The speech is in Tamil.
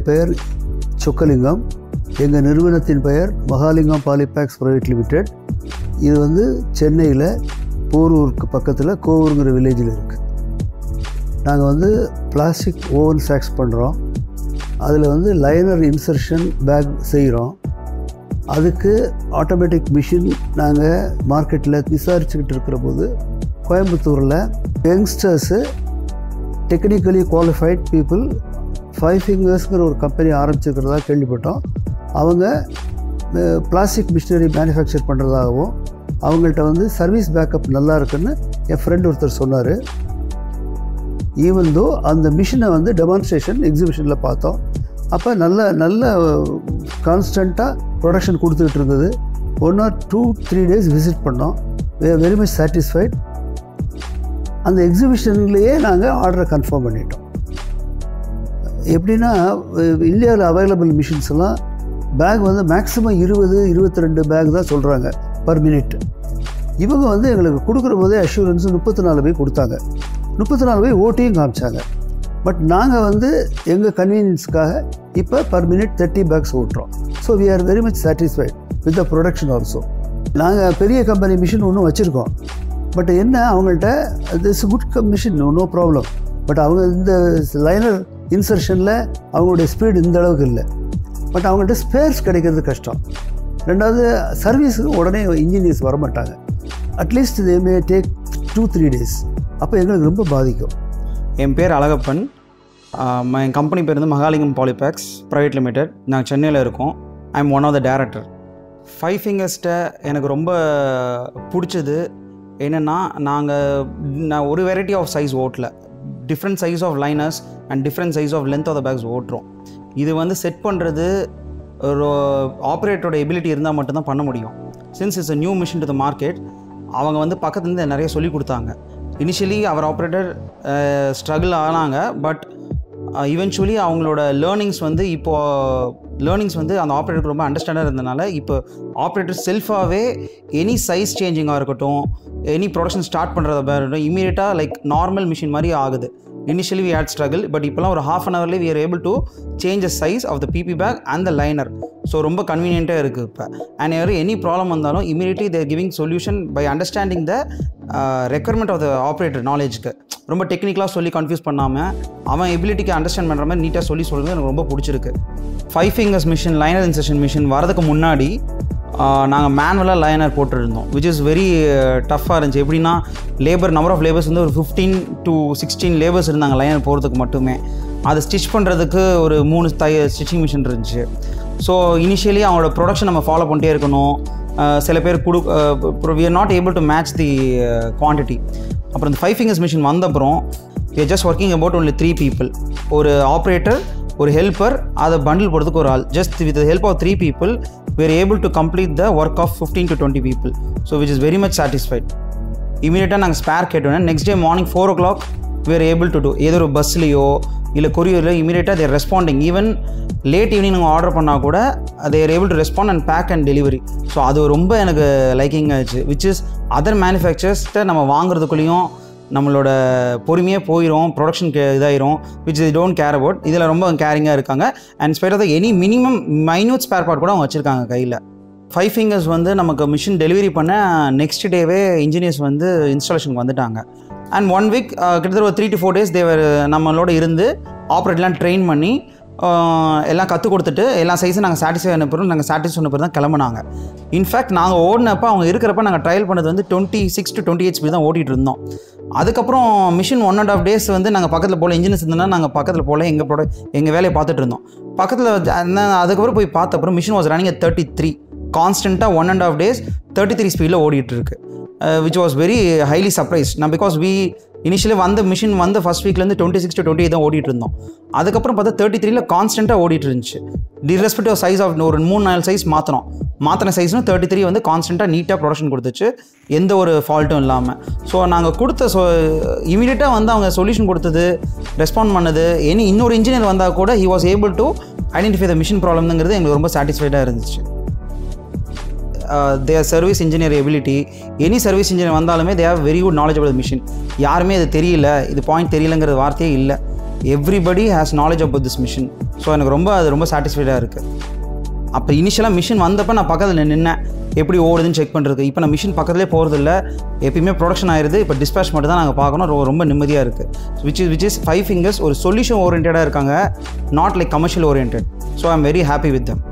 பெயர் சொக்கலிங்கம். எங்கள் நிறுவனத்தின் பெயர் மகாலிங்கம் பாலிபேக்ஸ் பிரைவேட் லிமிடெட். இது வந்து சென்னையில் போரூருக்கு பக்கத்தில் கோவூருங்கிற வில்லேஜில் இருக்குது. நாங்கள் வந்து பிளாஸ்டிக் ஓவன் சாக்ஸ் பண்ணுறோம். அதில் வந்து லைனர் இன்சர்ஷன் பேக் செய்கிறோம். அதுக்கு ஆட்டோமேட்டிக் மிஷின் நாங்கள் மார்க்கெட்டில் விசாரிச்சுக்கிட்டு இருக்கிற போது கோயம்புத்தூரில் யங்ஸ்டர்ஸு டெக்னிக்கலி குவாலிஃபைட் பீப்புள் 5 ஃபிங்கர்ஸ்ங்கிற ஒரு கம்பெனி ஆரம்பிச்சிருக்கிறதா கேள்விப்பட்டோம். அவங்க பிளாஸ்டிக் மிஷினரி மேனுஃபேக்சர் பண்ணுறதாகவும் அவங்கள்ட்ட வந்து சர்வீஸ் பேக்கப் நல்லா இருக்குன்னு என் ஃப்ரெண்ட் ஒருத்தர் சொன்னார். ஈவன் தோ அந்த மிஷினை வந்து டெமான்ஸ்ட்ரேஷன் எக்ஸிபிஷனில் பார்த்தோம். அப்போ நல்ல கான்ஸ்டண்ட்டாக ப்ரொடக்ஷன் கொடுத்துக்கிட்டு இருந்தது. 1 or 2-3 days விசிட் பண்ணோம். Very much satisfied. அந்த எக்ஸிபிஷன்லேயே நாங்கள் ஆர்டரை கன்ஃபார்ம் பண்ணிட்டோம். எப்படின்னா இந்தியாவில் அவைலபிள் மிஷின்ஸ் எல்லாம் பேக் வந்து மேக்ஸிமம் 20-22 பேக் தான் சொல்கிறாங்க பர் மினிட். இவங்க வந்து எங்களுக்கு கொடுக்குற போதே அஷூரன்ஸு 34 போய் கொடுத்தாங்க. 34 போய் ஓட்டியும் காமிச்சாங்க. பட் நாங்கள் வந்து எங்கள் கன்வீனியன்ஸுக்காக இப்போ பர் மினிட் 30 பேக்ஸ் ஓட்டுறோம். So we are very much satisfied with the production also. நாங்கள் பெரிய கம்பெனி மிஷின் ஒன்றும் வச்சுருக்கோம். பட் என்ன அவங்கள்ட்ட this good machine no problem. But அவங்க இந்த லைனர் இன்சர்ஷனில் அவங்களுடைய ஸ்பீடு இந்த அளவுக்கு இல்லை. பட் அவங்கள்ட்ட ஸ்பேர்ஸ் கிடைக்கிறது கஷ்டம். ரெண்டாவது சர்வீஸுக்கு உடனே இன்ஜினியர்ஸ் வரமாட்டாங்க. At least they may take 2-3 days. அப்போ எங்களுக்கு ரொம்ப பாதிக்கும். என் பேர் அழகப்பன். என் கம்பெனி பேர் வந்து மகாலிங்கம் பாலிபேக்ஸ் ப்ரைவேட் லிமிடெட். நாங்கள் சென்னையில் இருக்கோம். I am one of the director. 5 ஃபிங்கர்ஸ்ட்டை எனக்கு ரொம்ப பிடிச்சது என்னென்னா நான் ஒரு வெரைட்டி ஆஃப் சைஸ் ஓட்டல, different size of liners and different size of length of the bags ஓட்டுறோம். இது வந்து செட் பண்ணுறது ஒரு ஆப்ரேட்டரோட எபிலிட்டி இருந்தால் மட்டும்தான் பண்ண முடியும். Since it's a new machine to the market. அவங்க வந்து பக்கத்துலேருந்து நிறைய சொல்லி கொடுத்தாங்க. இனிஷியலி அவர் ஆப்ரேட்டர் ஸ்ட்ரகிள் ஆனாங்க. பட் ஈவென்ச்சுவலி அவங்களோட லேர்னிங்ஸ் வந்து அந்த ஆப்ரேட்டருக்கு ரொம்ப அண்டர்ஸ்டாண்டாக இருந்தனால இப்போ ஆப்ரேட்டர் செல்ஃபாகவே எனி சைஸ் சேஞ்சிங்காக இருக்கட்டும், எனி ப்ரொடக்ஷன் ஸ்டார்ட் பண்ணுறதா இருக்கட்டும், இமீடியட்டாக லைக் நார்மல் மிஷின் மாதிரி ஆகுது. Initially we had struggle, but இப்போலாம் ஒரு half an hourலேயே we are able to change the size of the PP bag and the liner. So ரொம்ப கன்வீனியண்ட்டாக இருக்குது இப்போ. அண்ட் எனி ப்ராப்ளம் வந்தாலும் immediately they are giving solution by understanding the requirement of the operator knowledge-க்கு. ரொம்ப டெக்னிக்கலாக சொல்லி கன்ஃபியூஸ் பண்ணாமல் அவன் எபிலிட்டிக்கு அண்டர்ஸ்டாண்ட் பண்ணுற மாதிரி நீட்டாக சொல்கிறது எனக்கு ரொம்ப பிடிச்சிருக்கு. 5 fingers machine, liner insertion machine வரதுக்கு முன்னாடி நாங்கள் மேனுவலாக லைனர் போட்டுருந்தோம், விச் இஸ் வெரி டஃப்பாக இருந்துச்சு. எப்படின்னா நம்பர் ஆஃப் லேபர்ஸ் வந்து ஒரு 15 to 16 லேபர்ஸ் இருந்தாங்க லைனர் போகிறதுக்கு மட்டுமே. அதை ஸ்டிச் பண்ணுறதுக்கு ஒரு 3 ஸ்டிச்சிங் மிஷின் இருந்துச்சு. ஸோ இனிஷியலி அவங்களோட ப்ரொடக்ஷன் நம்ம ஃபாலோ பண்ணிட்டே இருக்கணும். சில பேர் we are not able to match the quantity. அப்புறம் இந்த 5 fingers மிஷின் வந்தப்புறம் we are just working about only 3 people. ஒரு ஆப்ரேட்டர், ஒரு ஹெல்ப்பர், அதை பண்டில் போடுறதுக்கு ஒரு ஆள். Just with the help of 3 people we are able to complete the work of 15 to 20 people. So which is very much satisfied. Immediately நாங்கள் ஸ்பேர் கேட்டோன்னா next day morning 4 o'clock we are able to do. ஏதோ ஒரு பஸ்லையோ இல்லை கொரியரில் இமீடியட்டாக they are responding. Even late evening நாங்கள் ஆர்டர் பண்ணால் கூட they are able to respond and pack and delivery. So அது ரொம்ப எனக்கு லைக்கிங் ஆச்சு. விச் இஸ் அதர் மேனுஃபேக்சர்ஸ்கிட்ட நம்ம வாங்குறதுக்குள்ளேயும் நம்மளோட பொறுமையாக போயிடும், ப்ரொடக்ஷனுக்கு இதாயிரும், which they don't care about. இதில் ரொம்ப கேரிங்காக இருக்காங்க. And spite of the any minimum minute spare part கூட அவங்க வச்சுருக்காங்க கையில். 5 fingers வந்து நமக்கு மிஷின் டெலிவரி பண்ண நெக்ஸ்ட் டேவே இன்ஜினியர்ஸ் வந்து இன்ஸ்டாலேஷனுக்கு வந்துட்டாங்க. அண்ட் 1 week கிட்டத்தட்ட ஒரு 3 to 4 days தேவர் நம்மளோட இருந்து ஆப்ரேட்லாம் ட்ரெயின் பண்ணி எல்லாம் கற்றுக் கொடுத்துட்டு எல்லா சைஸும் நாங்கள் சாட்டிஸ்ஃபை பண்ண நாங்கள் சாட்டிஸ்ஃபை பண்ண தான் கிளம்புனாங்க. இன்ஃபேக்ட் நாங்கள் ஓடினப்போ அவங்க இருக்கிறப்ப நாங்கள் ட்ரையல் பண்ணது வந்து 26 to 28 speed தான் ஓட்டிகிட்டு இருந்தோம். அதுக்கப்புறம் மிஷின் 1.5 days வந்து நாங்கள் பக்கத்தில் போல இன்ஜினியர்ஸ் இருந்தோன்னா நாங்கள் பக்கத்தில் போல எங்கள் வேலையை பார்த்துட்டு இருந்தோம். பக்கத்தில் அதுக்கப்புறம் போய் பார்த்தப்பறம் மிஷின் வாஸ் ரன்னிங் at 33 கான்ஸ்டண்ட்டாக 1.5 days 33 ஸ்பீடில் ஓடிட்டு இருக்கு. Which was very highly surprise. நான் பிகாஸ் இனிஷியலி வந்த மிஷின் வந்து ஃபஸ்ட் வீக்லேருந்து 26 to 28 தான் ஓடிட்டு இருந்தோம். அதுக்கப்புறம் பார்த்தா 33ல் கான்ஸ்டண்ட்டாக ஓடிட்டு இருந்துச்சு. டிரெஸ்பெக்டிவ் சைஸ் ஆஃப் ஒரு 3-4 சைஸ் மாற்றின சைஸ்னு 33 வந்து கான்ஸ்டண்ட்டாக நீட்டாக ப்ரொடக்ஷன் கொடுத்துச்சு, எந்த ஒரு ஃபால்ட்டும் இல்லாமல். ஸோ நாங்கள் கொடுத்த இமீடியட்டாக வந்து அவங்க சொல்யூஷன் கொடுத்தது, ரெஸ்பாண்ட் பண்ணது. இன்னொரு இன்ஜினியர் வந்தால் கூட he was able to identify the machine ப்ராப்ளம்ங்கிறது எங்களுக்கு ரொம்ப சாட்டிஸ்ஃபைடாக இருந்துச்சு. their service engineer ability, any service engineer வந்தாலுமே they have very good knowledge about the machine. யாருமே இது தெரியல, இது பாயிண்ட் தெரியலங்கிற வார்த்தையே இல்லை. Everybody has knowledge about this machine. So எனக்கு அது ரொம்ப சாட்டிஸ்ஃபைடாக இருக்குது. அப்போ இனிஷியலாக மிஷின் வந்தப்போ நான் பக்கத்தில் நின்னேன், எப்படி ஓடுதுன்னு செக் பண்ணுறது. இப்போ நான் மிஷின் பக்கத்துலேயே போகிறதில்ல, எப்பயுமே ப்ரொடக்ஷன் ஆயிடுது. இப்போ டிஸ்பேச் மட்டும் தான் நாங்கள் பார்க்கணும். ரொம்ப நிம்மதியாக இருக்குது. விச் இஸ் 5 fingers ஒரு சொல்யூஷன் ஓரியன்டாக இருக்காங்க, not like commercial orient. So I am very happy with them.